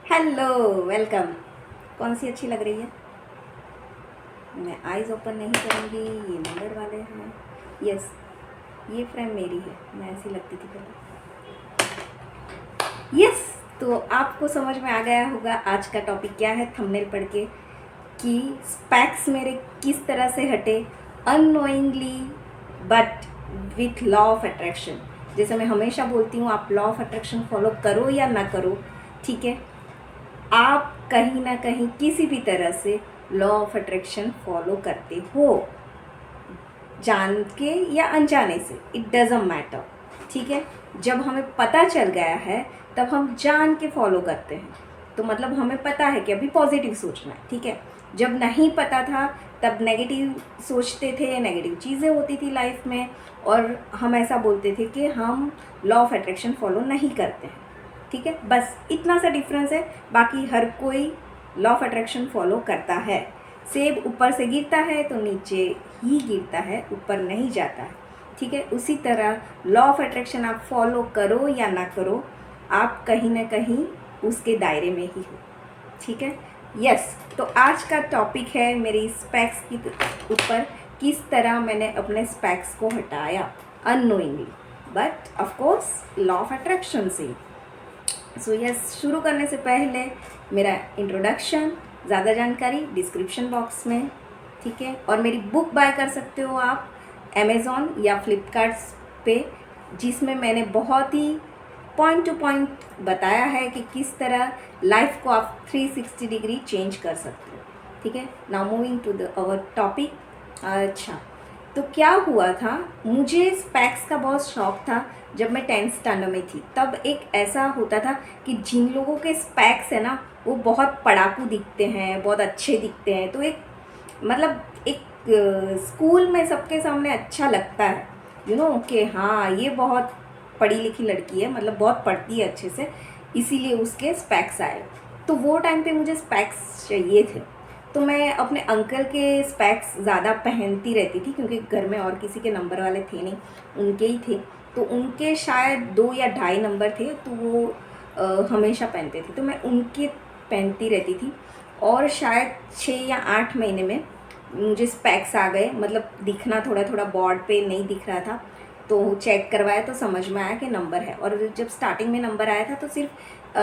Hello, welcome. कौन सी अच्छी लग रही है? मैं आईज ओपन नहीं करूँगी। ये नंबर वाले हैं। यस, ये फ्रेम मेरी है। मैं ऐसी लगती थी पहले। यस, तो आपको समझ में आ गया होगा आज का टॉपिक क्या है थंबनेल पढ़ के, कि स्पैक्स मेरे किस तरह से हटे unknowingly but with law of attraction. जैसे मैं हमेशा बोलती हूँ, आप लॉ ऑफ अट्रैक्शन फॉलो करो या ना करो, ठीक है, आप कहीं ना कहीं किसी भी तरह से लॉ ऑफ अट्रैक्शन फॉलो करते हो, जान के या अनजाने से, इट डजंट मैटर। ठीक है, जब हमें पता चल गया है तब हम जान के फॉलो करते हैं, तो मतलब हमें पता है कि अभी पॉजिटिव सोचना है। ठीक है, जब नहीं पता था तब नेगेटिव सोचते थे, नेगेटिव चीज़ें होती थी लाइफ में, और हम ऐसा बोलते थे कि हम लॉ ऑफ अट्रैक्शन फॉलो नहीं करते हैं। ठीक है, बस इतना सा डिफरेंस है, बाकी हर कोई लॉ ऑफ अट्रैक्शन फॉलो करता है। सेब ऊपर से गिरता है तो नीचे ही गिरता है, ऊपर नहीं जाता है। ठीक है, उसी तरह लॉ ऑफ अट्रैक्शन आप फॉलो करो या ना करो, आप कहीं ना कहीं उसके दायरे में ही हो। ठीक है, यस। तो आज का टॉपिक है मेरी स्पैक्स की ऊपर, किस तरह मैंने अपने स्पैक्स को हटाया unknowingly, but of course law of attraction से। सो यस, शुरू करने से पहले मेरा इंट्रोडक्शन, ज़्यादा जानकारी डिस्क्रिप्शन बॉक्स में। ठीक है, और मेरी बुक बाय कर सकते हो आप अमेज़ॉन या फ्लिपकार्ट पे, जिसमें मैंने बहुत ही पॉइंट टू पॉइंट बताया है कि किस तरह लाइफ को आप 360 डिग्री चेंज कर सकते हो। ठीक है, now moving to the our topic. अच्छा, तो क्या हुआ था, मुझे स्पैक्स का बहुत शौक था। जब मैं 10th स्टैंडर्ड में थी तब एक ऐसा होता था कि जिन लोगों के स्पैक्स है ना, वो बहुत पढ़ाकू दिखते हैं, बहुत अच्छे दिखते हैं, तो एक मतलब एक स्कूल में सबके सामने अच्छा लगता है, कि हाँ ये बहुत पढ़ी लिखी लड़की है, मतलब बहुत पढ़ती है अच्छे से, इसीलिए उसके स्पैक्स आए। तो वो टाइम पे मुझे स्पैक्स चाहिए थे, तो मैं अपने अंकल के स्पैक्स ज़्यादा पहनती रहती थी, क्योंकि घर में और किसी के नंबर वाले थे नहीं, उनके ही थे। तो उनके शायद 2 या ढाई नंबर थे, तो वो हमेशा पहनते थे, तो मैं उनके पहनती रहती थी। और शायद 6 या 8 महीने में मुझे स्पैक्स आ गए, मतलब दिखना थोड़ा थोड़ा बोर्ड पे नहीं दिख रहा था, तो चेक करवाया तो समझ में आया कि नंबर है। और जब स्टार्टिंग में नंबर आया था तो सिर्फ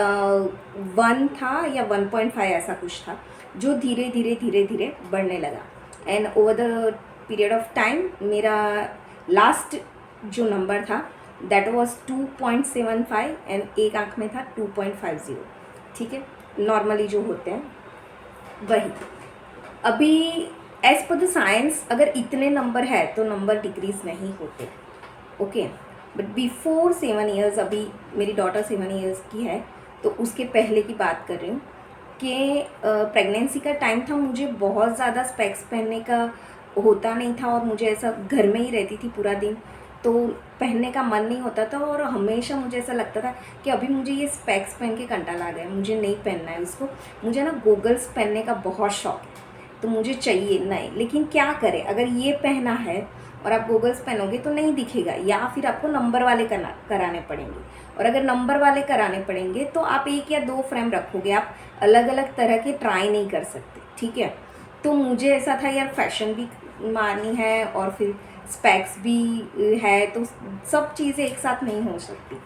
1 था या 1.5 ऐसा कुछ था, जो धीरे धीरे धीरे धीरे बढ़ने लगा। And over the period of time मेरा लास्ट जो नंबर था दैट वाज 2.75 एंड एक आँख में था 2.50। ठीक है, नॉर्मली जो होते हैं वही। अभी एज पर द साइंस अगर इतने नंबर है तो नंबर डिक्रीज नहीं होते, ओके। बट बिफोर 7 ईयर्स, अभी मेरी डॉटर 7 ईयर्स की है, तो उसके पहले की बात कर रही हूँ कि प्रेगनेंसी का टाइम था, मुझे बहुत ज़्यादा स्पेक्स पहनने का होता नहीं था, और मुझे ऐसा घर में ही रहती थी पूरा दिन, तो पहनने का मन नहीं होता था, और हमेशा मुझे ऐसा लगता था कि अभी मुझे ये स्पेक्स पहन के कंटाला आ गया, मुझे नहीं पहनना है उसको। मुझे ना गोगल्स पहनने का बहुत शौक है, तो मुझे चाहिए नहीं, लेकिन क्या करें, अगर ये पहना है और आप गोगल्स पहनोगे तो नहीं दिखेगा, या फिर आपको नंबर वाले कराने पड़ेंगे, और अगर नंबर वाले कराने पड़ेंगे तो आप 1 या 2 फ्रेम रखोगे, आप अलग अलग तरह के ट्राई नहीं कर सकते। ठीक है, तो मुझे ऐसा था यार, फैशन भी मारनी है और फिर स्पेक्स भी है, तो सब चीज़ें एक साथ नहीं हो सकती।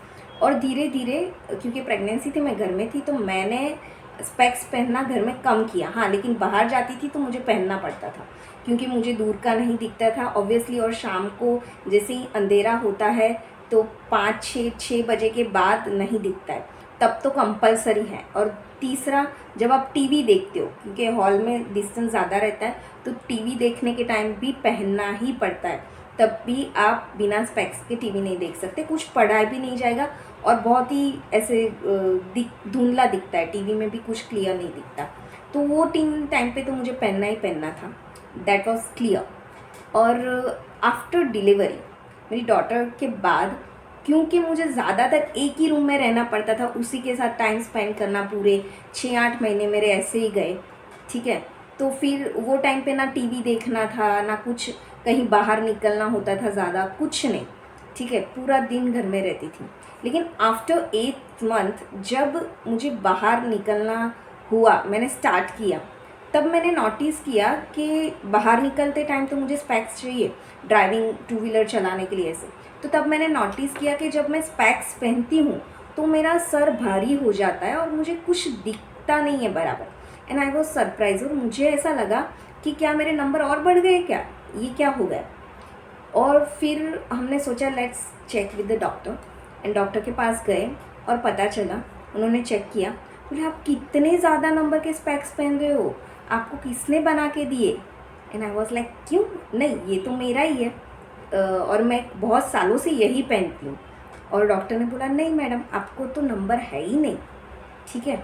और धीरे धीरे, क्योंकि प्रेगनेंसी थी, मैं घर में थी, तो मैंने स्पेक्स पहनना घर में कम किया। हाँ, लेकिन बाहर जाती थी तो मुझे पहनना पड़ता था, क्योंकि मुझे दूर का नहीं दिखता था ऑब्वियसली। और शाम को जैसे ही अंधेरा होता है तो 5-6 बजे के बाद नहीं दिखता है, तब तो कंपलसरी है। और तीसरा, जब आप टीवी देखते हो, क्योंकि हॉल में डिस्टेंस ज़्यादा रहता है, तो टीवी देखने के टाइम भी पहनना ही पड़ता है, तब भी आप बिना स्पेक्स के टीवी नहीं देख सकते, कुछ पढ़ा भी नहीं जाएगा, और बहुत ही ऐसे धुंधला दिखता है, टीवी में भी कुछ क्लियर नहीं दिखता। तो वो टाइम पे तो मुझे पहनना ही पहनना था, दैट वॉज क्लियर। और आफ्टर डिलीवरी मेरी डॉटर के बाद, क्योंकि मुझे ज़्यादातर एक ही रूम में रहना पड़ता था, उसी के साथ टाइम स्पेंड करना, पूरे 6-8 महीने मेरे ऐसे ही गए। ठीक है, तो फिर वो टाइम पे ना टीवी देखना था, ना कुछ कहीं बाहर निकलना होता था ज़्यादा, कुछ नहीं। ठीक है, पूरा दिन घर में रहती थी। लेकिन आफ्टर 8th मंथ जब मुझे बाहर निकलना हुआ, मैंने स्टार्ट किया, तब मैंने नोटिस किया कि बाहर निकलते टाइम तो मुझे स्पेक्स चाहिए ड्राइविंग टू व्हीलर चलाने के लिए ऐसे। तो तब मैंने नोटिस किया कि जब मैं स्पेक्स पहनती हूँ तो मेरा सर भारी हो जाता है और मुझे कुछ दिखता नहीं है बराबर। एंड आई वॉज सरप्राइज, और मुझे ऐसा लगा कि क्या मेरे नंबर और बढ़ गए, क्या ये क्या हो गया। और फिर हमने सोचा let's check with the doctor, and doctor के पास गए और पता चला, उन्होंने चेक किया, बोले आप कितने ज़्यादा नंबर के स्पेक्स पहन रहे हो, आपको किसने बना के दिए। एंड आई वॉज लाइक क्यों, नहीं ये तो मेरा ही है और मैं बहुत सालों से यही पहनती हूँ। और डॉक्टर ने बोला नहीं मैडम, आपको तो नंबर है ही नहीं, ठीक है,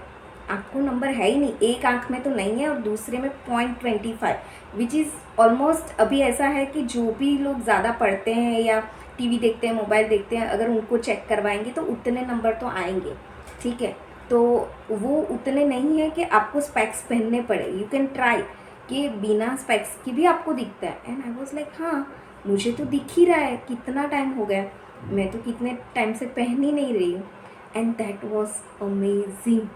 आपको नंबर है ही नहीं, एक आंख में तो नहीं है और दूसरे में 0.25, विच इज़ ऑलमोस्ट अभी ऐसा है कि जो भी लोग ज़्यादा पढ़ते हैं या टीवी देखते हैं, मोबाइल देखते हैं, अगर उनको चेक करवाएंगे तो उतने नंबर तो आएंगे, ठीक है। तो वो उतने नहीं है कि आपको स्पेक्स पहनने पड़े, यू कैन ट्राई कि बिना स्पेक्स की भी आपको दिखता है। एंड आई वॉज लाइक हाँ, मुझे तो दिख ही रहा है, कितना टाइम हो गया, मैं तो कितने टाइम से पहन ही नहीं रही हूँ। And that was amazing.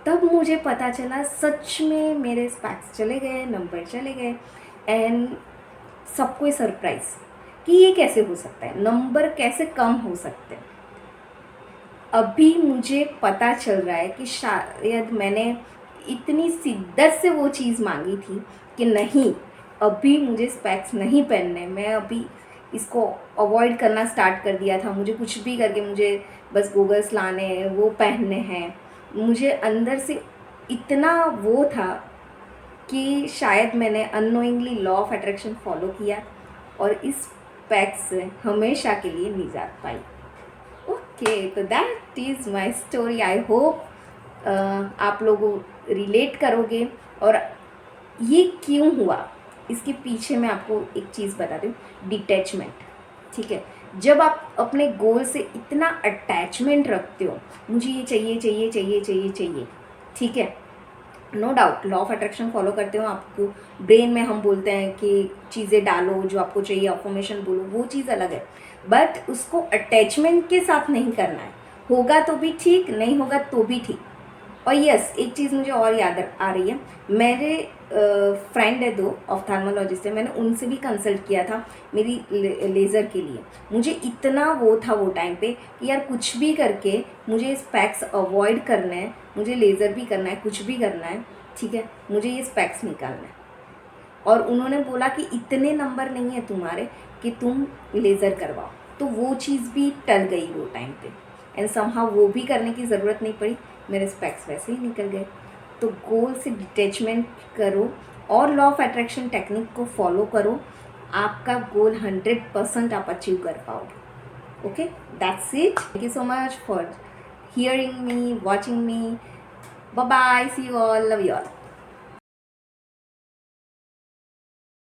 तब मुझे पता चला सच में मेरे स्पेक्स चले गए, नंबर चले गए। एंड सबको सरप्राइज कि ये कैसे हो सकता है, नंबर कैसे कम हो सकते हैं। अभी मुझे पता चल रहा है कि शायद मैंने इतनी शिद्दत से वो चीज़ मांगी थी कि नहीं, अभी मुझे स्पेक्स नहीं पहनने, मैं अभी इसको अवॉइड करना स्टार्ट कर दिया था। मुझे कुछ भी करके मुझे बस गॉगल्स लाने हैं, वो पहनने हैं। मुझे अंदर से इतना वो था कि शायद मैंने unknowingly law of attraction follow किया और इस स्पेक्स से हमेशा के लिए निजात पाई। ओके, तो that is my story. I hope आप लोग रिलेट करोगे। और ये क्यों हुआ, इसके पीछे मैं आपको एक चीज़ बता दूँ, डिटैचमेंट, ठीक है। जब आप अपने गोल से इतना अटैचमेंट रखते हो, मुझे ये चाहिए चाहिए चाहिए चाहिए चाहिए, ठीक है, no doubt law of attraction follow करते हो, आपको ब्रेन में हम बोलते हैं कि चीज़ें डालो जो आपको चाहिए, अफर्मेशन बोलो, वो चीज़ अलग है, बट उसको अटैचमेंट के साथ नहीं करना है। होगा तो भी ठीक, नहीं होगा तो भी ठीक। और यस, एक चीज़ मुझे और याद आ रही है, मेरे फ्रेंड है दो ऑफ्थाल्मोलॉजिस्ट है, मैंने उनसे भी कंसल्ट किया था मेरी लेज़र के लिए। मुझे इतना वो था वो टाइम पे कि यार कुछ भी करके मुझे स्पेक्स अवॉइड करना है, मुझे लेज़र भी करना है, कुछ भी करना है, ठीक है, मुझे ये स्पेक्स निकालना है। और उन्होंने बोला कि इतने नंबर नहीं है तुम्हारे कि तुम लेज़र करवाओ, तो वो चीज़ भी टल गई वो टाइम पे। एंड समहाउ वो भी करने की ज़रूरत नहीं पड़ी, मेरे स्पेक्स वैसे ही निकल गए। तो गोल से डिटैचमेंट करो और लॉ ऑफ अट्रैक्शन टेक्निक को फॉलो करो, आपका गोल 100% आप अचीव कर पाओगे। Okay, that's it. Thank you so much for hearing me, watching me. Bye bye, see you all, love you all.